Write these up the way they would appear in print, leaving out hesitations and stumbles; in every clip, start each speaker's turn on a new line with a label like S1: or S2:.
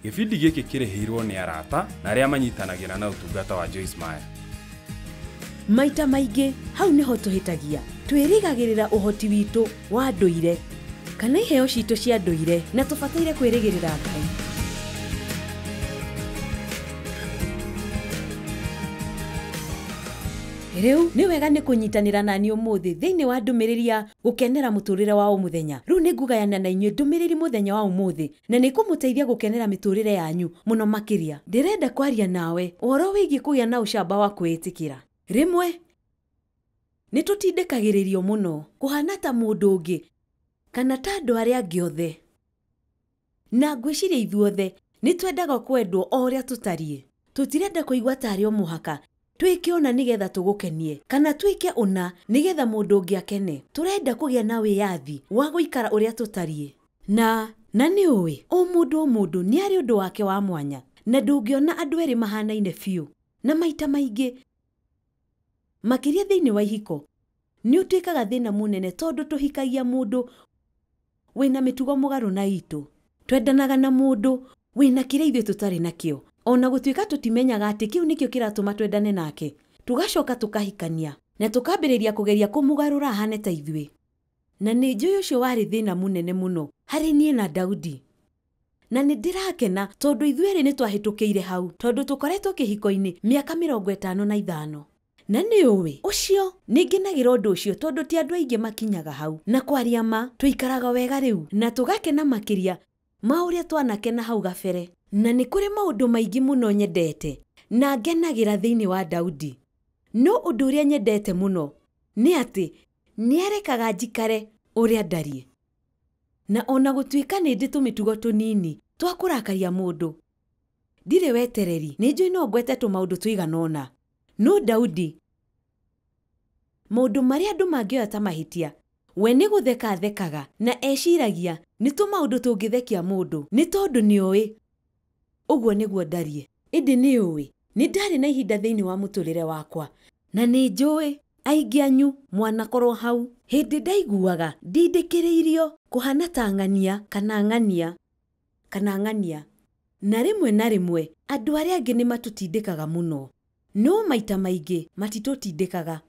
S1: Gĩbindi gĩkĩ kĩrĩhĩirwo nĩ arata na arĩa manyitanagĩra na ũtungata wa Joyce Meyer.
S2: Maita maingĩ hau niho tũhĩtagia. Twĩrĩgagĩrĩra ũhoti witũ wa ndũire kana iheo citũ cia ndũire na tũbataire kwĩrĩgĩrĩra Ngai. Rĩu nĩ wega nĩ kũnyitanĩra nani ũmũthĩ thĩinĩ wa ndũmĩrĩri ya gũkenera mũtũrĩre wa mũthenya. Rĩu nĩ ngũgayana na inyuĩ ndũmĩrĩri mũthenya wa ũmũthĩ na nĩ kũmũteithia gũkenera mĩtũrĩre yanyu mũno makĩria. Ndĩrenda kwaria nawe ũhoro wĩgiĩ kũgĩa na ũcamba wa kwĩĩtĩkĩra. Rĩmwe nĩ tũtindĩkagĩrĩrio mũno kũhana ta mũndũ ũngĩ kana ta andũ arĩa angĩ othe. Na ngwĩciria ithuothe nĩ twendaga kwendwo o ũrĩa tũtariĩ. Tũtirenda kũigua tarĩ o mũhaka twĩke ona nĩgetha tũgũkenie kana twĩke ona nĩgetha mũndũ ũngĩ akene. Tũrenda kũgĩa na wĩyathi wa gũikara ũrĩa tũtariĩ. Na nĩ ũĩ o mũndũ nĩ arĩ ũndũ wake wa mwanya na ndũngĩona andũ erĩ mahanaine biũ. Na maita maingĩ makĩria thĩinĩ wa ihiko nĩ ũtuĩkaga thĩna mũnene tondũ tũhikagia mũndũ wĩna mĩtugo mũgarũ na itũ. Twendanaga na mũndũ wĩna kĩrĩa ithuĩ tũtarĩ nakĩo. Ona gũtuĩka tũtimenyaga atĩ kĩu nĩkĩo kĩratũma twendane nake. Tũgacoka tũkahikania na tũkambĩrĩria kũgeria kũmũgarũra ahane ta ithuĩ. Na nĩ njũĩ ũcio warĩ thĩna mũnene mũno harĩ niĩ na Daudi. Na nĩ ndĩrakena tondũ ithuĩ erĩ nĩ twahĩtũkĩire hau tondũ tũkoretwo kĩhiko-inĩ mĩaka 55. Na nĩ ũĩ ũcio nĩ ngenagĩra ũndũ ũcio tondũ ti andũ aingĩ makinyaga hau. Na kwaria ma tũikaraga wega rĩu na tũgakena makĩria ma ũrĩa twanakena hau gabere. Na nĩ kũrĩ maũndũ maingĩ mũno nyendete na ngenagĩra thĩinĩ wa Daudi. No ũndũ ũrĩa nyendete mũno nĩ atĩ nĩ arekaga njikare ũrĩa ndariĩ. Na ona gũtuĩka nĩ ndĩ tũmĩtugo tũnini twa kũrakaria mũndũ, ndirĩ wetereri, nĩ njũĩ no ngwete tũmaũndũ tũigana ũna. No Daudi, maũndũ marĩa andũ mangĩoya ta mahĩtia, we nĩ gũtheka athekaga na eciragia nĩ tũmaũndũ tũngĩthekia mũndũ nĩ tondũ nĩ ũĩ ũguo nĩguo ndariĩ. Ĩndĩ nĩ ũĩ nĩ ndarĩ na ihinda thĩinĩ wa mũtũrĩre wakwa na nĩ njũĩ aingĩ anyu mwanakorwo hau. Hĩndĩ ndaiguaga ndindĩkĩrĩirio kũhana ta ng'ania kana ng'ania. Na rĩmwe andũ arĩa angĩ nĩ matũtindĩkaga mũno. No maita maingĩ matitũtindĩkaga,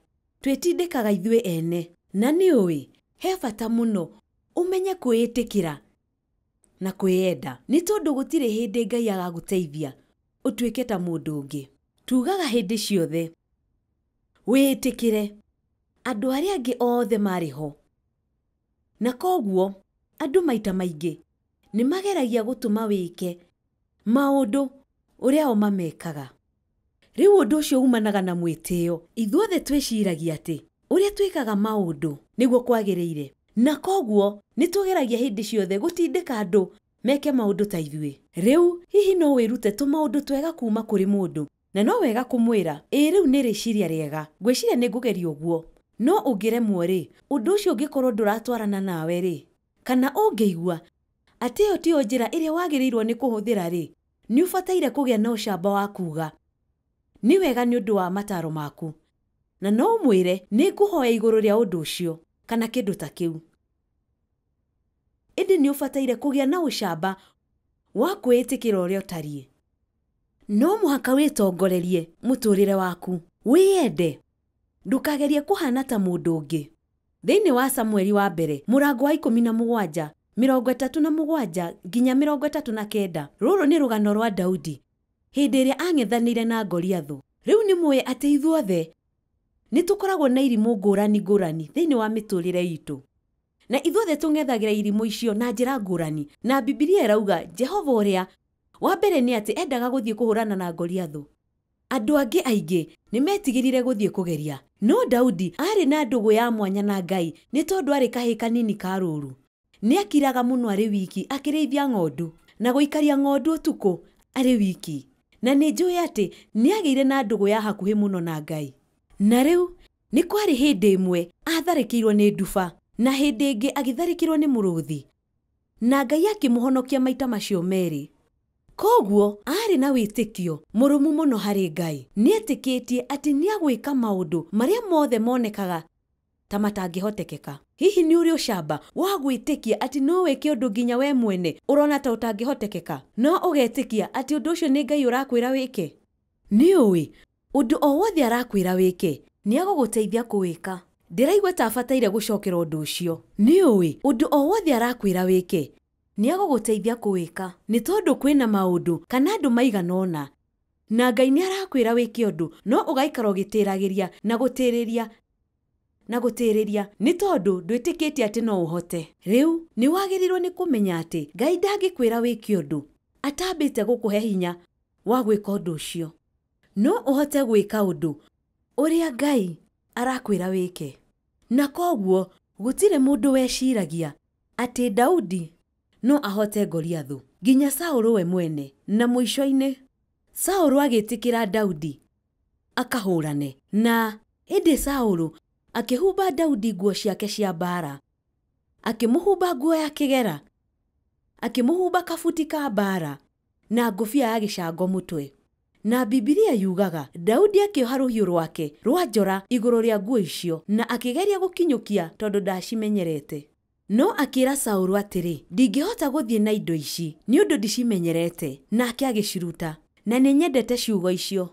S2: twĩtindĩkaga ithuĩ ene. Na nĩ ũĩ he bata mũno ũmenye kwĩĩtĩkĩra na kwĩenda, nĩ tondũ gũtirĩ hĩndĩ Ngai agagũteithia ũtuĩke ta mũndũ ũngĩ. Tugaga hĩndĩ ciothe wĩĩtĩkĩre andũ arĩa angĩ othe marĩ ho. Na koguo andũ maita maingĩ nĩ mageragia gũtũma wĩke maũndũ ũrĩa o mamekaga. Rĩu ũndũ ũcio umanaga na mwĩtĩo. Ithuothe twĩciragia atĩ ũrĩa twĩkaga maũndũ nĩguo kwagĩrĩire. Na koguo nĩ tũgeragia hĩndĩ ciothe gũtindĩka andũ meke maũndũ ta ithuĩ. Rĩu hihi no wĩrute tũmaũndũ twega kuma kũrĩ mũndũ na no wega kũmwĩra ĩ rĩu nĩ rĩciria rĩega, ngwĩciria nĩ ngũgeria ũguo. No ũngĩremwo rĩ, ũndũ ũcio ũngĩkorwo ndũratwarana nawe rĩ, kana ũngĩigua atĩ ĩyo tiyo njĩra ĩrĩa wagĩrĩirwo nĩ kũhũthĩra rĩ, nĩ ũbataire kũgĩa na ũcamba wa kuuga nĩ wega nĩ ũndũ wa mataro maku. Na no mwĩre nĩ ngũhoya igũrũ rĩa ũndũ ũcio kana kĩndũ ta kĩu. Ĩndĩ nĩ ũbataire kũgĩa na ũcamba wa kwĩĩtĩkĩra ũrĩa ũtariĩ. No mũhaka wĩtongorerie mũtũrĩre waku, wĩyende, ndũkagerie kũhana ta mũndũ ũngĩ. Thĩinĩ wa Samueli wa mbere mũrango wa 17 37 nginya 39, rũrũ nĩ rũgano rwa Daudi hĩndĩ ĩrĩa ang'ethanĩire na Goliathũ. Rĩu nĩ mũĩ atĩ ithuothe nĩ tũkoragwo na irimũ ngũrani thĩinĩ wa mĩtũrĩre itũ. Na ithuothe tũng'ethagĩra irimũ icio na njĩra ngũrani. Na Biblia ĩrauga Jehova ũrĩa wa mbere nĩ atĩ endaga gũthiĩ kũhũrana na Goliathũ. Andũ angĩ aingĩ nĩ metigĩrire gũthiĩ kũgeria. No Daudi arĩ na ndũgũ ya mwanya na Ngai nĩ tondũ arĩ kahĩĩ kanini ka rũũru. Nĩ akiraga mũno arĩ wiki akĩrĩithia ng'ondu na gũikaria ng'ondu ũtukũ arĩ wiki. Na nĩ njũĩ atĩ nĩ agĩire na ndũgũ ya hakuhĩ mũno na Ngai. Na rĩu nĩ kwarĩ hĩndĩ ĩmwe atharĩkĩirwo nĩ nduba na hĩndĩ ĩngĩ agĩtharĩkĩrwo nĩ mũrũũthi. Na Ngai akĩmũhonokia maita macio merĩ. Koguo arĩ na wĩtĩkio mũrũmu mũno harĩ Ngai. Nĩ etĩkĩtie atĩ nĩ agwĩka maũndũ marĩa mothe monekaga ta matangĩhotekeka. Hihi nĩ ũrĩ ũcamba wa gwĩtĩkia atĩ no wĩke ũndũ nginya we mwene ũrona ta ũtangĩhotekeka, no ũgetĩkia atĩ ũndũ ũcio nĩ Ngai ũrakwĩra wĩke? Nĩ ũĩ ũndũ o wothe arakwĩra wĩke nĩ agũgũteithia kũwĩka. Ndĩraigua ta abataire gũcokera ũndũ ũcio. Nĩ ũĩ ũndũ o wothe arakwĩra wĩke nĩ agũgũteithia kũwĩka, nĩ tondũ kwĩna maũndũ kana andũ maigana ũna na Ngai nĩ arakwĩra wĩke ũndũ no ũgaikara ũgĩtĩragĩria na gũtĩrĩria nĩ tondũ ndwĩtĩkĩtie atĩ no ũhote. Rĩu nĩ wagĩrĩirwo nĩ kũmenya atĩ Ngai ndangĩkwĩra wĩke ũndũ atambĩte gũkũhe hinya wa gwĩka ũndũ ũcio. No ũhote gwĩka ũndũ ũrĩa Ngai arakwĩra wĩke. Na koguo gũtirĩ mũndũ weciragia atĩ Daudi no ahote Goliath, nginya Saũlũ we mwene. Na mũico-inĩ Saũlũ agĩtĩkĩra Daudi akahũrane, na ĩndĩ Saũlũ akĩhumba Daudi nguo ciake cia mbara, akĩmũhumba nguo ya kĩgera, akĩmũhumba kabuti ka mbara na ngũbia ya gĩcango mũtwe. Na Bibilia yugaga Daudi akĩoha rũhiũ rwake rwa njora igũrũ rĩa nguo icio na akĩgeria gũkinyũkia tondũ ndacimenyerete. No akĩra Saũlũ atĩrĩ, ndingĩhota gũthiĩ na indo ici nĩ ũndũ ndicimenyerete, nake agĩciruta. Na nĩ nyendete ciugo icio.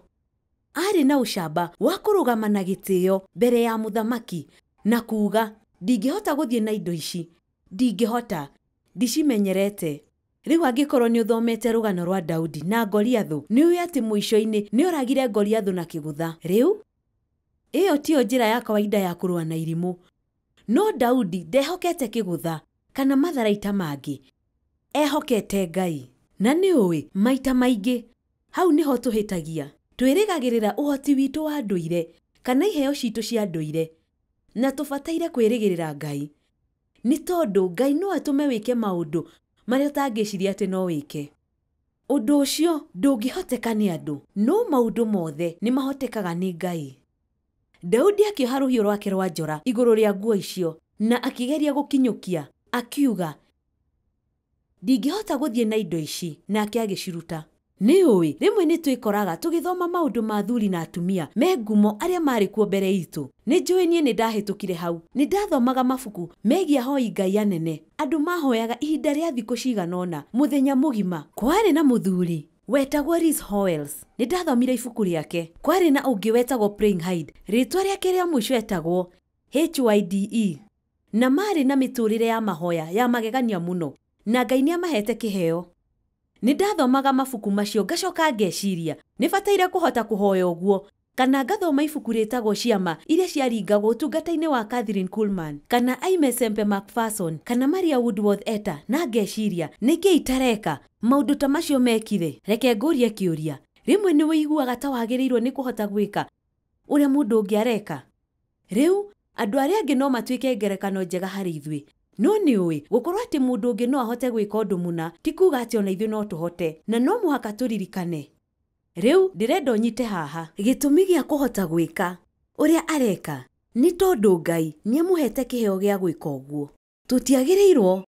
S2: Arĩ na ũcamba wa kũrũgama na gĩtĩo mbere ya mũthamaki na kuuga, ndingĩhota gũthiĩ na indo ici, ndingĩhota, ndicimenyerete. Rĩu angĩkorwo nĩ ũthomete rũgano rwa Daudi na Goliath, nĩ ũĩ atĩ mũico-inĩ nĩ oragire Goliath na kĩgũtha. Rĩu ĩyo tiyo njĩra ya kawaida ya kũrũa na irimũ. No Daudi ndehokete kĩgũtha kana matharaita mangĩ, ehokete Ngai. Na nĩ ũĩ maita maingĩ hau nĩho tũhĩtagia. Twĩrĩgagĩrĩra ũhoti witũ wa ndũire kana iheo citũ cia ndũire, na tũbataire kwĩrĩgĩrĩra Ngai, nĩ tondũ Ngai no atũme wĩke maũndũ marĩa ũtangĩciria atĩ no wĩke. Ũndũ ũcio ndũngĩhoteka nĩ andũ, no maũndũ mothe nĩ mahotekaga nĩ Ngai. Daudi akĩoha rũhiũ rwake rwa njora igũrũ rĩa nguo icio na akĩgeria gũkinyũkia, akiuga, ndingĩhota gũthiĩ na indo ici, nake agĩciruta. Nĩ ũĩ rĩmwe nĩ twĩkoraga tũgĩthoma maũndũ ma athuri na atumia me ngumo arĩa marĩ kuo mbere itũ. Nĩ njũĩ niĩ nĩ ndahĩtũkire hau, nĩ ndathomaga mabuku megiĩ ahoi Ngai anene. Andũ mahoyaga ihinda rĩa thikũ cigana ũna, mũthenya mũgima. Kwarĩ na mũthuri wetagwo Rees Howells, nĩ ndathomire ibuku rĩake. Kwarĩ na ũngĩ wetagwo Praying Hyde, rĩtwa rĩake rĩa mũico etagwo HYDE, na marĩ na mĩtũrĩre ya mahoya ya magegania mũno, na Ngai nĩ amahete kĩheo. Nĩ ndathomaga mabuku macio ngacoka ngeciria nĩ bataire kũhota kũhoya ũguo, kana ngathoma ibuku rĩtagwo Ciama iria ciaringagwo ũtungata-inĩ wa Catherine Kuhlman, kana Aimee Sempe McPherson, kana Maria Woodworth Etter, na ngeciria nĩkĩ itareka maũndũ ta macio mekire. Reke ngũrie kĩũria, rĩmwe nĩ wĩiguaga ta wagĩrĩirwo nĩ kũhota gwĩka ũrĩa mũndũ ũngĩ areka? Rĩu andũ arĩa angĩ no matuĩke ngerekano njega harĩ ithuĩ. No nĩ ũĩ gũkorwo atĩ mũndũ ũngĩ no ahote gwĩka ũndũ mũna ti kuuga atĩ ona ithuĩ no tũhote, na no mũhaka tũririkane. Rĩu ndĩrenda ũnyite haha, gĩtũmi gĩa kũhota gwĩka ũrĩa areka nĩ tondũ Ngai nĩ amũhete kĩheo gĩa gwĩka ũguo. Tũtiagĩrĩirwo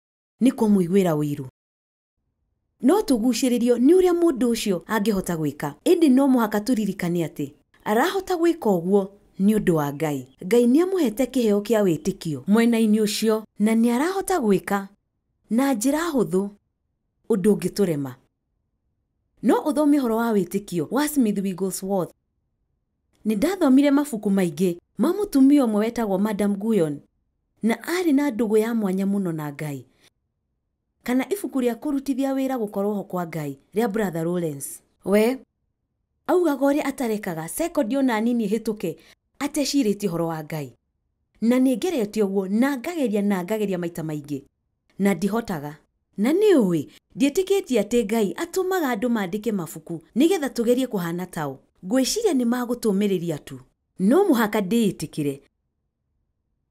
S2: nĩ kũmũiguĩra ũiru, no tũgucĩrĩrio nĩ ũrĩa mũndũ ũcio angĩhota gwĩka. Ĩndĩ no mũhaka tũririkane atĩ arahota gwĩka ũguo nĩ ũndũ wa Ngai. Ngai nĩ amũhete kĩheo kĩa wĩtĩkio mwena-inĩ ũcio, na nĩ arahota gwĩka na njĩra hũthũ ũndũ ũngĩtũrema. No ũthome ũhoro wa wĩtĩkio wa Smith Wigglesworth. Nĩ ndathomire mabuku maingĩ ma mũtumia ũmwe wetagwo Madam Guyon, na arĩ na ndũgũ ya mwanya mũno na Ngai, kana ibuku rĩa kũrutithia wĩra gũkorwo ho kwa Ngai rĩa Brother Lawrence. We augaga ũrĩa atarekaga sekondi ona nini hĩtũke atecirĩtie ũhoro wa Ngai, na nĩ ngerete ũguo na ngageria maita maingĩ na ndihotaga. Na nĩ ũĩ ndiĩtĩkĩtie atĩ Ngai atũmaga andũ maandĩke mabuku nĩgetha tũgerie kũhana tao. Ngwĩciria nĩ magũtũmĩrĩria tu. No mũhaka ndĩĩtĩkĩre,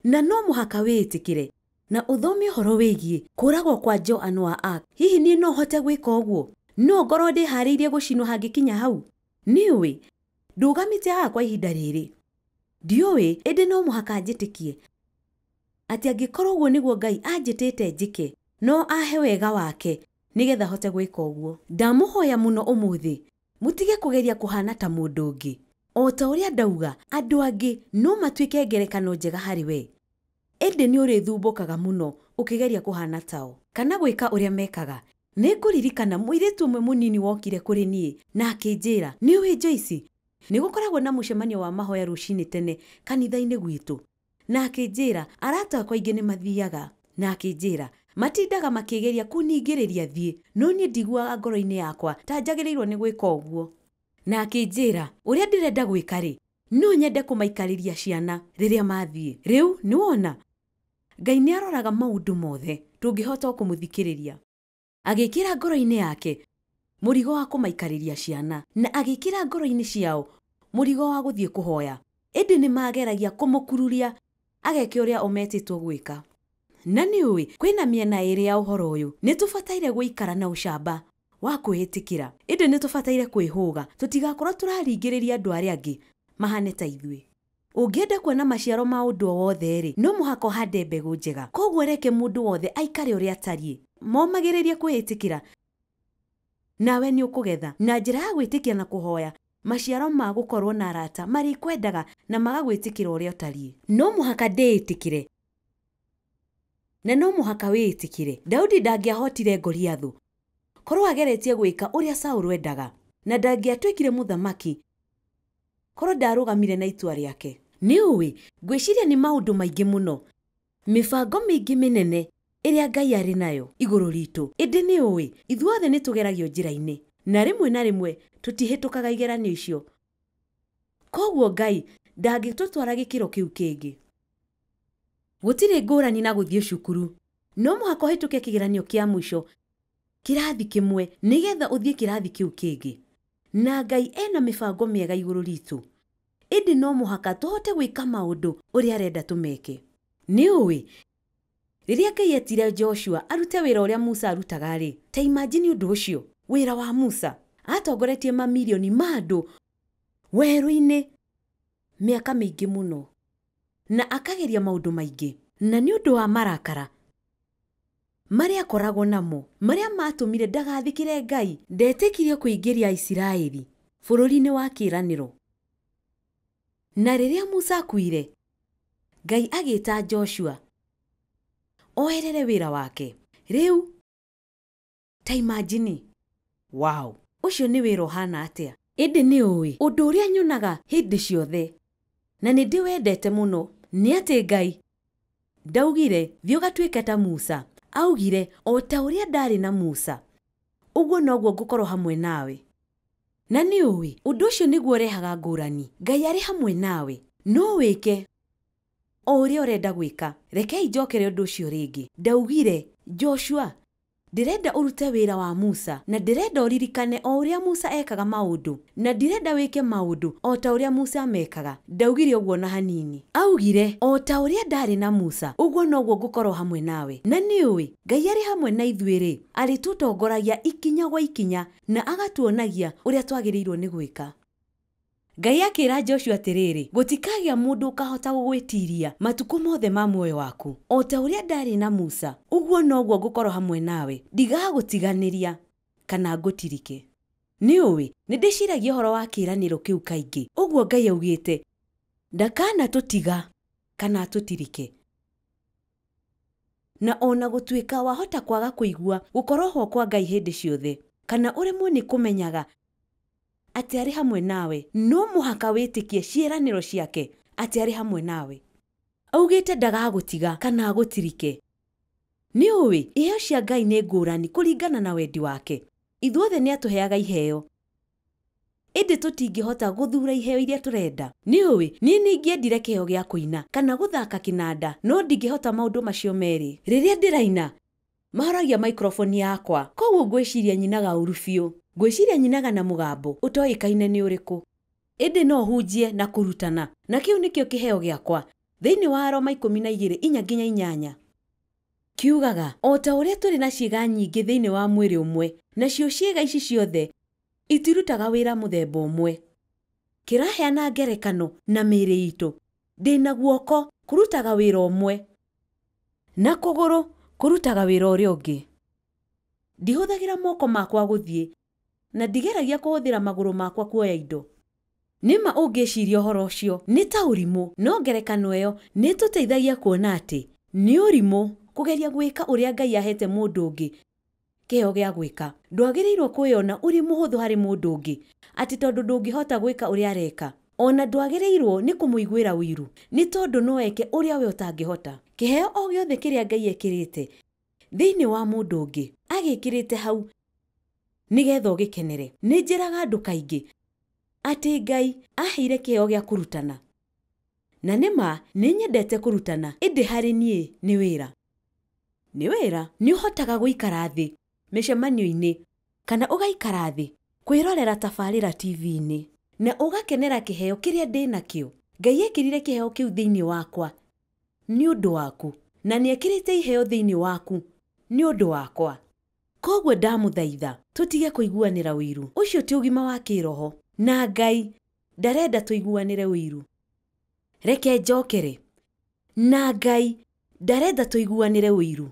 S2: na no mũhaka wĩĩtĩkĩre na ũthome ũhoro wĩgiĩ kũragwo kwa Joan wa Arc. Hihi niĩ no hote gwĩka ũguo? No ngorwo ndĩharĩirie gũcinwo hangĩkinya hau? Nĩ ũĩ ndũgamĩte haha kwa ihinda rĩrĩ, ndiũĩ, ĩndĩ no mũhaka njĩtĩkie atĩ angĩkorwo ũguo nĩguo Ngai anjĩtĩte njĩke, no ahe wega wake nĩgetha hote gwĩka ũguo. Ndamũhoya mũno ũmũthĩ mũtige kũgeria kũhana ta mũndũ ũngĩ. O ta ũrĩa ndauga, andũ angĩ no matuĩke ngerekano njega harĩ we. ende nĩ ũrĩthumbũkaga mũno ũkĩgeria kũhana tao kana gwĩka ũrĩa mekaga. Nĩ ngũririkana mũirĩtu ũmwe mũnini wokire kũrĩ niĩ na akĩnjĩra, nĩũĩ Joyce, nĩ gũkoragwo na mũcemanio wa mahoya rũcinĩ tene kanitha-inĩ gwitũ. Na akĩnjĩra arata akwa aingĩ nĩ mathiaga, na akĩnjĩra matindaga makĩgeria kuningĩrĩria thiĩ, no niĩ ndiguaga ngoro-inĩ yakwa ta njagĩrĩirwo nĩ gwĩka ũguo. Na akĩnjĩra ũrĩa ndĩrenda gwĩka rĩ, no nyende kũmaikarĩria ciana rĩrĩa mathiĩ. Rĩu nĩwona Ngai nĩ aroraga maũndũ mothe tũngĩhota kũmũthikĩrĩria. Agĩkĩra ngoro-inĩ yake mũrigo wa kũmaikarĩria ciana, na agĩkĩra ngoro-inĩ ciao mũrigo wa gũthiĩ kũhoya. Ĩndĩ nĩ mageragia kũmũkururia ageke ũrĩa ometĩtwo gwĩka. Na nĩũĩ kwĩna mĩena ĩrĩ ya ũhoro ũyũ. Nĩ tũbataire gũikara na ũcamba wa kwĩhĩtĩkĩra, ĩndĩ nĩ tũbataire kwĩhũga tũtigakorwo tũraringĩrĩria andũ arĩa angĩ mahane ta ithuĩ. Ũngĩenda kuona maciaro ma ũndũ o wothe rĩ, no mũhaka ũhande mbegũ njega. Koguo reke mũndũ wothe aikare ũrĩa atariĩ, momagĩrĩrie kwĩhĩtĩkĩra, nawe nĩ ũkũgetha. Na njĩra ya gwĩtĩkia na kũhoya maciaro ma gũkorwo na arata marĩ kwendaga na magagwĩtĩkĩra ũrĩa ũtariĩ. No mũhaka ndĩĩtĩkĩre na no mũhaka wĩĩtĩkĩre. Daudi ndangĩahotire Goliathũ korwo ageretie gwĩka ũrĩa Saũlũ endaga, na ndangĩatuĩkire mũthamaki korwo ndarũgamire na itua rĩake. Nĩũĩ ngwĩciria nĩ maũndũ maingĩ mũno, mĩbango mĩingĩ mĩnene ĩrĩa Ngai arĩ nayo igũrũ ritũ. Ĩndĩ nĩũĩ ithuothe nĩ tũgeragio njĩra-inĩ, na rĩmwe tũtihĩtũkaga igeranio icio. Koguo Ngai ndangĩtũtwara gĩkĩro kĩu kĩngĩ. Gũtirĩ ngũrani na gũthiĩ cukuru, no mũhaka ũhĩtũke kĩgeranio kĩa mũico kĩrathi kĩmwe nĩgetha ũthiĩ kĩrathi kĩu kĩngĩ. Na Ngai ena mĩbango mĩega igũrũ ritũ, ĩndĩ no mũhaka tũhote gwĩka maũndũ ũrĩa arenda tũmeke. Nĩũĩ rĩrĩa Ngai etire Joshua arute wĩra ũrĩa Musa arutaga rĩ, ta imagine ũndũ ũcio, wĩra wa Musa atongoretie mamirioni ma andũ werũ-inĩ mĩaka mĩingĩ mũno, na akageria maũndũ maingĩ. Na nĩ ũndũ wa marakara marĩa akoragwo namo, marĩa matũmire ndagathikĩre Ngai, ndetĩkirie kũingĩria Isiraeli bũrũri-inĩ wa kĩĩranĩro. Na rĩrĩa Musa akuire, Ngai agĩĩta Joshua oerere wĩra wake. Rĩu ta imagine, wow, ũcio nĩ wĩra ũhana atĩa. Ĩndĩ nĩũĩ ũndũ ũrĩa nyonaga hĩndĩ ciothe na nĩ ndĩwendete mũno nĩ atĩ Ngai ndaugire thiĩ ũgatuĩke ta Musa, augire o ta ũrĩa ndarĩ na Musa ũguo noguo ngũkorwo hamwe nawe. Na nĩũĩ ũndũ ũcio nĩguo ũrehaga ngũrani. Ngai arĩ hamwe nawe, no wĩke o ũrĩa ũrenda gwĩka. Rekei njokere ũndũ ũcio rĩngĩ. Ndaugire Joshua, ndĩrenda ũrute wĩra wa Musa, na ndĩrenda ũririkane o ũrĩa Musa ekaga maũndũ, na ndirenda wĩke maũndũ o ta ũrĩa Musa mekaga. Ndaugire ũguo na hanini. Augire o ta ũrĩa ndarĩ na Musa ũguo noguo ngũkorwo hamwe nawe. Na nĩũĩ Ngai arĩ hamwe na ithuĩ rĩ, arĩtũtongoragia ikinya gwa ikinya na agatuonagia ũrĩa twagĩrĩirwo nĩ gwĩka. Ngai akĩra Joshua atĩrĩrĩ, gũtikagĩa mũndũ ũkahota gũgwĩtiria matukũ mothe ma muoyo waku. O ta ũrĩa ndarĩ na Musa ũguo noguo ngũkorwo hamwe nawe, ndigagũtiganĩria kana ngũtirike. Nĩũĩ nĩ ndĩciragia ũhoro wa kĩĩranĩro kĩu kaingĩ. Ũguo Ngai augĩte ndakanatũtiga kana atũtirike. Na ona gũtuĩka wahota kwaga kũigua gũkorwo ho kwa Ngai hĩndĩ ciothe, kana ũremwo nĩ kũmenyaga atĩ arĩ hamwe nawe, no mũhaka wĩtĩkie ciĩranĩro ciake atĩ arĩ hamwe nawe. Augĩte ndagagũtiga kana agũtirike. Nĩũĩ iheo cia Ngai nĩ ngũrani kũringana na wendi wake. Ithuothe nĩ atũheaga iheo, ĩndĩ tũtingĩhota gũthura iheo iria tũrenda. Nĩũĩ niĩ nĩingĩendire kĩheo gĩa kũina kana gũthaka kĩnanda, no ndingĩhota maũndũ macio merĩ. Rĩrĩa ndĩraina mahoragia microphone yakwa, koguo ngwĩciria nyinaga ũru biũ. Ngwĩciria nyinaga na mũgambo ũtoĩkaine nĩ ũrĩkũ, ĩndĩ no hunjie na kũrutana, na kĩu nĩkĩo kĩheo gĩakwa thĩinĩ wa Aroma 12:4-8. Kiugaga o ta ũrĩa tũrĩ na ciĩga nyingĩ thĩinĩ wa mwĩrĩ ũmwe, nacio ciĩga ici ciothe itirutaga wĩra mũthemba ũmwe. Kĩraheana ngerekano na mĩĩrĩ itũ. Ndĩna guoko kũrutaga wĩra ũmwe na kũgũrũ kũrutaga wĩra ũrĩa ũngĩ. Ndihũthagĩra moko makwa gũthiĩ na ndigeragia kũhũthĩra magũrũ makwa kuoya indo. Nĩma ũngĩciria ũhoro ũcio nĩ ta ũrimũ, no ngerekano ĩyo nĩ tũteithagia kuona atĩ nĩ ũrimũ kũgeria gwĩka ũrĩa Ngai ahete mũndũ ũngĩ kĩheo gĩa gwĩka. Ndwagĩrĩirwo kwĩona ũrĩ mũhũthũ harĩ mũndũ ũngĩ atĩ tondũ ndũngĩhota gwĩka ũrĩa areka. Ona ndwagĩrĩirwo nĩ kũmũiguĩra ũiru nĩ tondũ no eke ũrĩa we ũtangĩhota. Kĩheo o gĩothe kĩrĩa Ngai ekĩrĩte thĩinĩ wa mũndũ ũngĩ agĩkĩrĩte hau nĩgetha ũgĩkenere. Nĩ njĩraga andũ kaingĩ atĩ Ngai aheire kĩheo gĩa kũrutana, na nĩma nĩ nyendete kũrutana, ĩndĩ harĩ niĩ nĩ wĩra. Nĩ wĩra, nĩ ũhotaga gũikara thĩ mĩcemanio-inĩ kana ũgaikara thĩ kwĩrorera tabarĩra TV-inĩ na ũgakenera kĩheo kĩrĩa ndĩ nakĩo. Ngai ekĩrire kĩheo kĩu thĩinĩ wakwa nĩ ũndũ waku, na nĩ ekĩrĩte iheo thĩinĩ waku nĩ ũndũ wakwa. Koguo ndamũthaitha tũtige kũiguanĩra ũiru. Ũcio ti ũgima wa kĩroho, na Ngai ndarenda tũiguanĩre ũiru. Reke njokere, na Ngai ndarenda tũiguanĩre ũiru.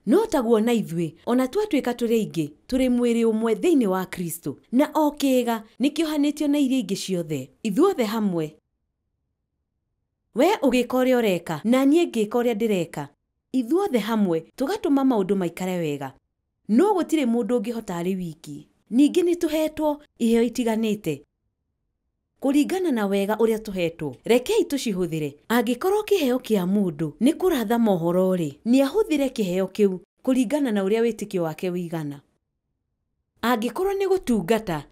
S2: No taguo na ithuĩ ona twatuĩka tũrĩ aingĩ tũrĩ mwĩrĩ ũmwe thĩinĩ wa Kristo, na o kĩĩga nĩ kĩohanĩtio na iria ingĩ ciothe, ithuothe hamwe. We ũgĩka ũrĩa ũreka na niĩ ngĩka ũrĩa ndĩreka, ithuothe hamwe tũgatũma maũndũ maikare wega. No gũtirĩ mũndũ ũngĩhota arĩ wiki. Ningĩ nĩ tũhetwo iheo itiganĩte kũringana na wega ũrĩa tũhetwo. Rekei tũcihũthĩre. Angĩkorwo kĩheo kĩa mũndũ nĩ kũratha mohoro rĩ, nĩ ahũthĩre kĩheo kĩu kũringana na ũrĩa wĩtĩkio wake wĩigana. Angĩkorwo nĩ gũtungata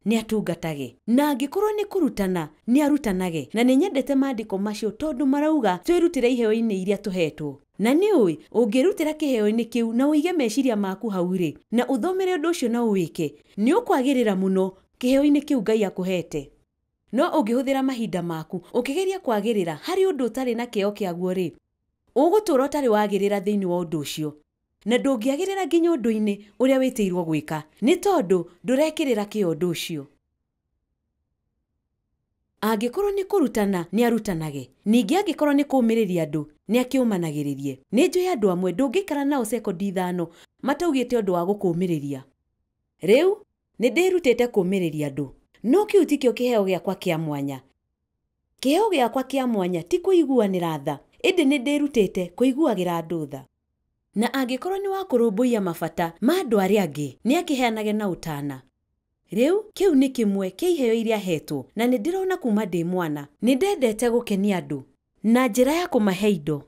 S2: nĩ atungatage, na angĩkorwo nĩ kũrutana nĩ arutanage. Na nĩ nyendete maandĩko macio tondũ marauga twĩrutĩre iheo-inĩ iria tũhetwo. Na nĩ ũĩ ũngĩrutĩra kĩheo-inĩ kĩu na ũige meciria maku hau rĩ, na ũthomere ũndũ ũcio na ũwĩke, nĩ ũkwagĩrĩra mũno kĩheo-inĩ kĩu Ngai akũhete. No ũngĩhũthĩra mahinda maku ũkĩgeria kwagĩrĩra harĩ ũndũ ũtarĩ na kĩheo kĩaguo rĩ, ũgũtũũra ũtarĩ wagĩrĩra thĩinĩ wa ũndũ ũcio, na ndũngĩagĩrĩra nginya ũndũ-inĩ ũrĩa wĩtĩirwo gwĩka nĩ tondũ ndũrekĩrĩra kĩheo ũndũ ũcio. Angĩkorwo nĩ kũrutana nĩ arutanage. Ningĩ angĩkorwo nĩ kũũmĩrĩria andũ nĩ akĩũmanagĩrĩrie. Nĩ njũĩ andũ amwe ndũngĩikara nao sekondi 5 mataugĩte ũndũ wa gũkũũmĩrĩria. Rĩu nĩ ndĩrutĩte kũũmĩrĩria andũ, no kĩu tikĩo kĩheo gĩakwa kĩa mwanya. Kĩheo gĩakwa kĩa mwanya ti kũiguanĩra tha, ĩndĩ nĩ ndĩrutĩte kũiguagĩra andũ tha. Na angĩkorwo nĩ wa kũrũmbũiya mabata ma andũ arĩa angĩ nĩ akĩheanage na ũtana. Rĩu kĩu nĩ kĩmwe kĩa iheo iria hetwo, na nĩ ndĩrona kuma ndĩ mwana nĩ ndendete gũkenia andũ na njĩra ya kũmahe indo,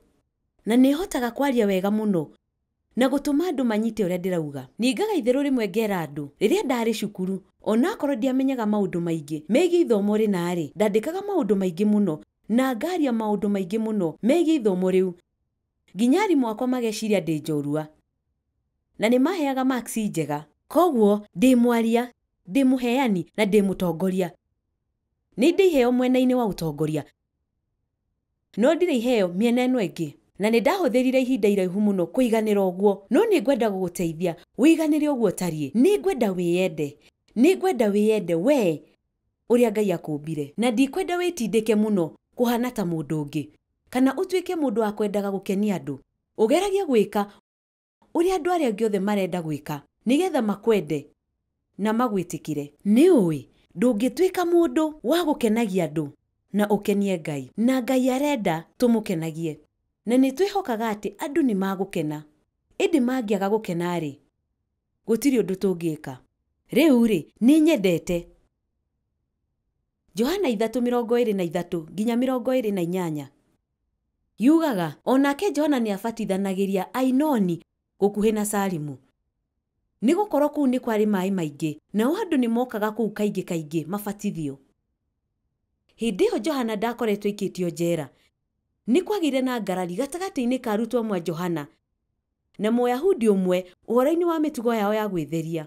S2: na nĩ hotaga kwaria wega mũno na gũtũma andũ manyite ũrĩa ndĩrauga. Ningaga itherũ rĩmwe ngera andũ rĩrĩa ndarĩ cukuru, onakorwo ndiamenyaga maũndũ maingĩ megiĩ ithomo rĩnarĩ, ndandĩkaga maũndũ maingĩ mũno na ngaria maũndũ maingĩ mũno megiĩ ithomo rĩu, nginya arimũ akwa mageciria ndĩ njorua na nĩ maheaga marks njega. Koguo ndĩ mwaria, ndĩ mũheani na ndĩ mũtongoria. Nĩ ndĩ iheo mwena-inĩ wa ũtongoria, no ndirĩ iheo mĩena ĩno ĩngĩ, na nĩ ndahũthĩrire ihinda iraihu mũno kũiganĩra ũguo. No nĩ ngwenda gũgũteithia wĩiganĩre ũguo tariĩ. Nĩ ngwenda wĩyende, nĩ ngwenda wĩyende we ũrĩa Ngai akũmbire, na ndikwenda wĩtindĩke mũno kũhana ta mũndũ ũngĩ, kana ũtuĩke mũndũ wa kwendaga gũkenia andũ. Ũgeragie gwĩka ũrĩa andũ arĩa angĩ othe marenda gwĩka nĩgetha makwende na magwĩtĩkire. Nĩ ũĩ ndũngĩtuĩka mũndũ wa gũkenagia andũ na ũkenie Ngai, na Ngai arenda tũmũkenagie. Na nĩ twĩhokaga atĩ andũ nĩ magũkena, ĩndĩ mangĩaga gũkena rĩ, gũtirĩ ũndũ tũngĩka. Rĩu rĩ, nĩ nyendete Johana 3:23 nginya 28 yugaga onake Johana nĩ abatithanagĩria Ainoni gũkuhĩ na Salimu, nĩ gũkorwo kũu nĩ kwarĩ maĩ maingĩ, nao andũ nĩ mokaga kũu kaingĩ kaingĩ mabatithio. Hĩndĩ ĩyo Johana ndakoretwo aikĩtio njera. Nĩ kwagĩire na ngarari gatagatĩ-inĩ ka arutwo amwe a Johana na Mũyahudi ũmwe ũhoro-inĩ wa mĩtugo yao ya gwĩtheria.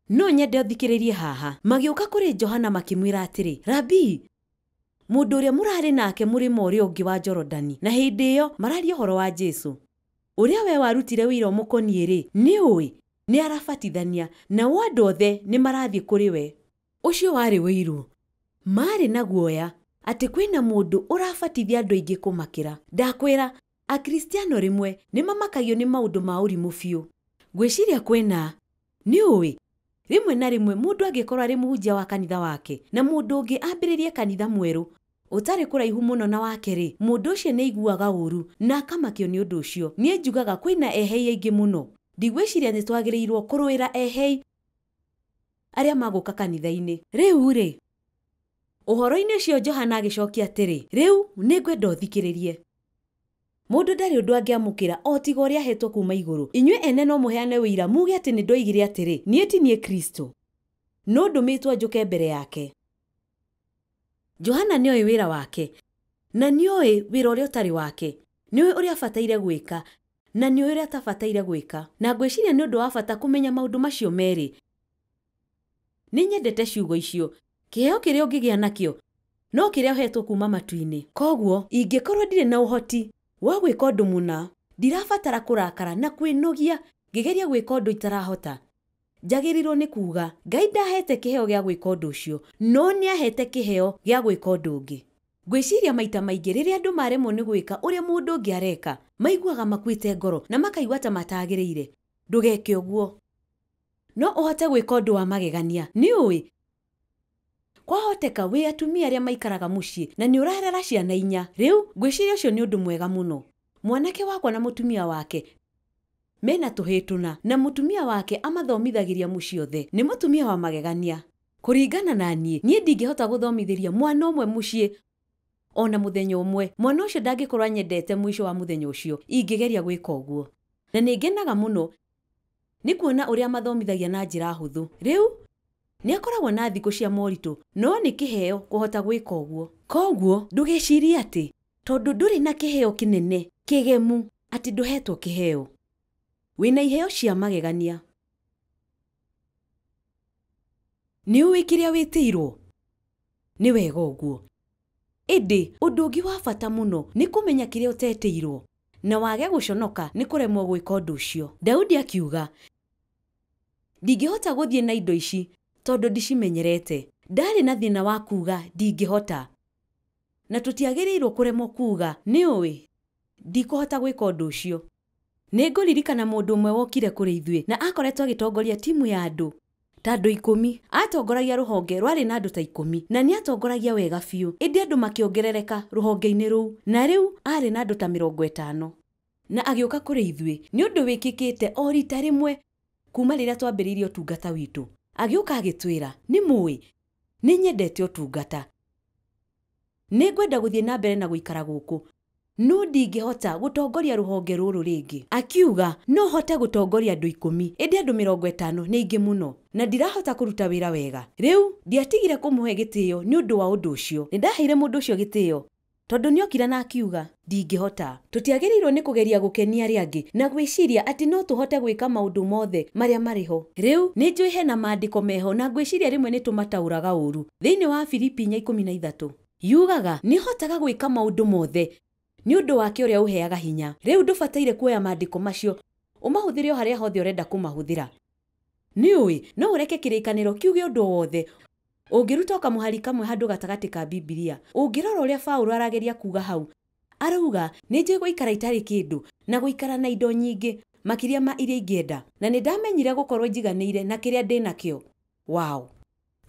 S2: No nyende ũthikĩrĩrie haha. Magĩũka kũrĩ Johana makĩmwĩra atĩrĩ, Rabii, mũndũ ũrĩa mũrarĩ nake mũrĩmo ũrĩa ũngĩ wa Jorodani, na hĩndĩ ĩyo mararia ũhoro wa Jesũ, ũrĩa we warutire wĩra ũmũkoniĩ-rĩ, nĩ ũĩ nĩ arabatithania na andũ othe nĩ marathiĩ kũrĩ we. Ũcio warĩ wĩiru. Marĩ na guoya atĩ kwĩna mũndũ ũrabatithia andũ aingĩ kũmakĩra. Ndakwĩra, akristiano rĩmwe nĩ mamakagio nĩ maũndũ ma ũrimũ biũ. Ngwĩciria kwĩna, nĩ ũĩ, rimwe na rimwe mundu angikorwo ari muhunjia wa kanitha wake na mundu ungi ambiririe kanitha mweru utari kuraihu muno na wake ri, mundu ucio ni iguaga uru na akamakio ni undu ucio. Nie njugaga kwina ehei aingi muno, ndigwiciria ni twagirirwo kuruira ehei aria maguka kanitha-ini. Riu ri uhoro-ini ucio Johana agicokia atiri, riu ningwenda uthikiririe. Mundu ndari undu angiamukira o tiga uria ahetwo kuma iguru. Inyue ene no muheane wira muge ati ni ndoigire atiri nie ti nie Kristo, no ndumitwo njuke mbere yake. Johana nioi wira wake na nioi wira uria utari wake, nioi uria abataire gwika na nioi uria atabataire gwika, na ngwiciria ni undu wa bata kumenya maundu macio meri. Ni nyendete ciugo icio, kiheo kiria ungigia nakio no kiria uhetwo kuma matu-ini. Koguo ingikorwo ndire na uhoti wa gwika undu muna, ndirabatara kurakara na kwinogia ngigeria gwika undu itarahota. Njagirirwo ni kuga Ngai ndahete kiheo gia gwika undu ucio, no ni ahete kiheo gia gwika undu ungi. Ngwiciria maita maingi riria andu maremwo ni gwika uria mundu ungi areka, maiguaga makuite ngoro na makaigua ta matagiriire. Ndugeke uguo, no uhote gwika undu wa magegania. Ni ui kwahoteka wi atumia aria maikaraga mucii na ni urarera ciana 4, riu ngwiciria ucio ni undu mwega muno. Mwanake wakwa na mutumia wake mena tuhituna na mutumia wake amathomithagiria mucii othe. Ni mutumia wa magegania. Kuringana na nie ndingihota guthomithiria mwana umwe mucii ona muthenya umwe. Mwana ucio ndangikorwa nyendete mwisho wa muthenya ucio ingigeria gwika uguo. Na ningenaga muno ni kuona uria mathomithagia na njira huthu. Riu ni akoragwo na thiku cia moritu, no ni kiheo kuhota gwika uguo. Koguo ndugecirie ati tondu nduri na kiheo kinene kigemu ati nduhetwo kiheo. Wina iheo cia magegania. Ni uwikiria witirwo ni wega uguo. Indi undu ungi wa bata muno ni kumenya kiria utetirwo na wage guconoka ni kuremwo gwika undu ucio. Daudi akiuga, ndingihota guthie na indo ici tondu ndicimenyerete. Ndari na thina wa kuga ndingihota, na tutiagirirwo kuremwo kuga ni ui ndikuhota gwika undu ucio. Ninguririkana mundu umwe wokire kuri ithue na akoretwo agitongoria timu ya andu ta andu 10. Atongoragia ruhonge rwari na andu ta 10 na ni atongoragia wega fiu. Indi andu makiongerereka ruhonge-ini ruu na riu ari na andu ta 50 na agioka kuri ithue ni undu wikikite o rita rimwe kuma riria twambiririe utungata witu. Agioka agitwira, ni mui ni nyendete utungata, ningwenda guthie na mbere na guikara guku, no ndingihota gutongoria ruhonge ruru ringi. Akiuga no hote gutongoria andu 10, indi andu 50 ni ingi muno na ndirahota kuruta wira wega. Riu ndiatigire kumuhe gitio ni undu wa undu ucio. Nindaheire mundu ucio gitio tondu niokira na akiuga ndingihota. Tutiagirirwo ni kugeria gukenia aria angi na gwiciria ati no tuhote gwika maundu mothe maria mariho. Riu ni njui hena maandiko meho na gwiciria rimwe ni tumatauraga uru. Thiini wa Filipi 13 yugaga ni hotaga gwika maundu mothe ni undu wake uria uheaga hinya. Riu ndubataire kuoya maandiko macio umahuthirio haria hothe urenda kumahuthira. Ni ui no ureke kirikaniro kiuge undu wothe. Ungiruta ukamuhari kamwe handu gatagati ka Biblia. Ungirora uria Paulo arageria kuga hau, arauga ni nje guikara itari kindu na guikara na indo nyingi makiria ma iria ingienda, na ni ndamenyire gukorwo njiganiire na kiria ndina kio. Wow.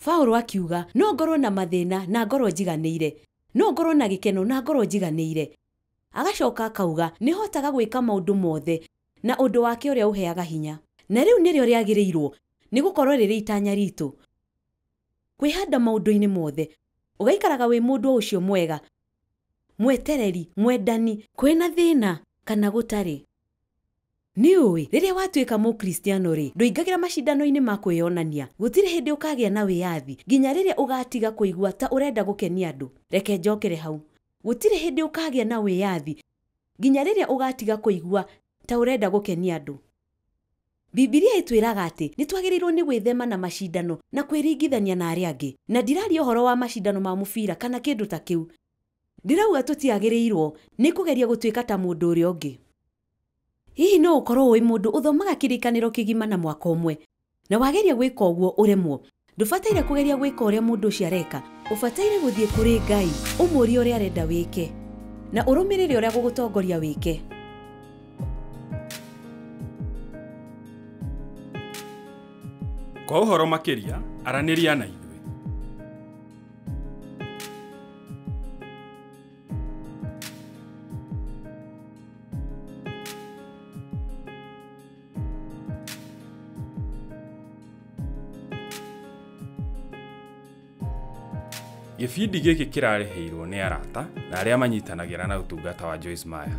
S2: Paulo akiuga no ngorwo na mathina na ngorwo njiganiire, no ngorwo na gikeno na ngorwo njiganiire. Agacoka akauga ni hotaga gwika maundu mothe na undu wake uria uheaga hinya. Na riu nirio riagirirwo ni gukorwo riri itanya ritu, kwihanda maundu-ini mothe, ugaikaraga wi mundu ucio mwega, mwetereri, mwendani, kwina thina kana gutari. Ni ui riria watuika mukristiano ri nduingagira mashindano-ini ma kwiyonania. Gutire hindi ukagia na wiyathi nginya riria ugatiga kuigua ta urenda gukenia andu. Reke njokere hau. Gutire hindi ukagia na wiyathi nginya riria ugatiga kuigua ta urenda gukenia andu. Biblia itwiraga ati nitwagirirwo ni gwithema na mashindano na kwiringithania na aria angi. Na ndiraria uhoro wa mashindano ma mubira kana kindu ta kiu. Ndirauga tutiagirirwo ni kugeria gutuika ta mundu uria ungi. Hihi no ukorwo wi mundu uthomaga kirikaniro kigima na mwaka umwe na wageria gwika uguo uremwo. Ndubataire kugeria gwika uria mundu ucio areka. Ubataire guthie kuri Ngai umurie uria arenda wike na urumirire uria gugutongoria wike.
S1: Kwa ũhoro makĩria, aranĩria na ithuĩ. Gĩbindi gĩkĩ kĩrareheirwo nĩ arata na arĩa manyitanagĩra na ũtungata wa Joyce Meyer.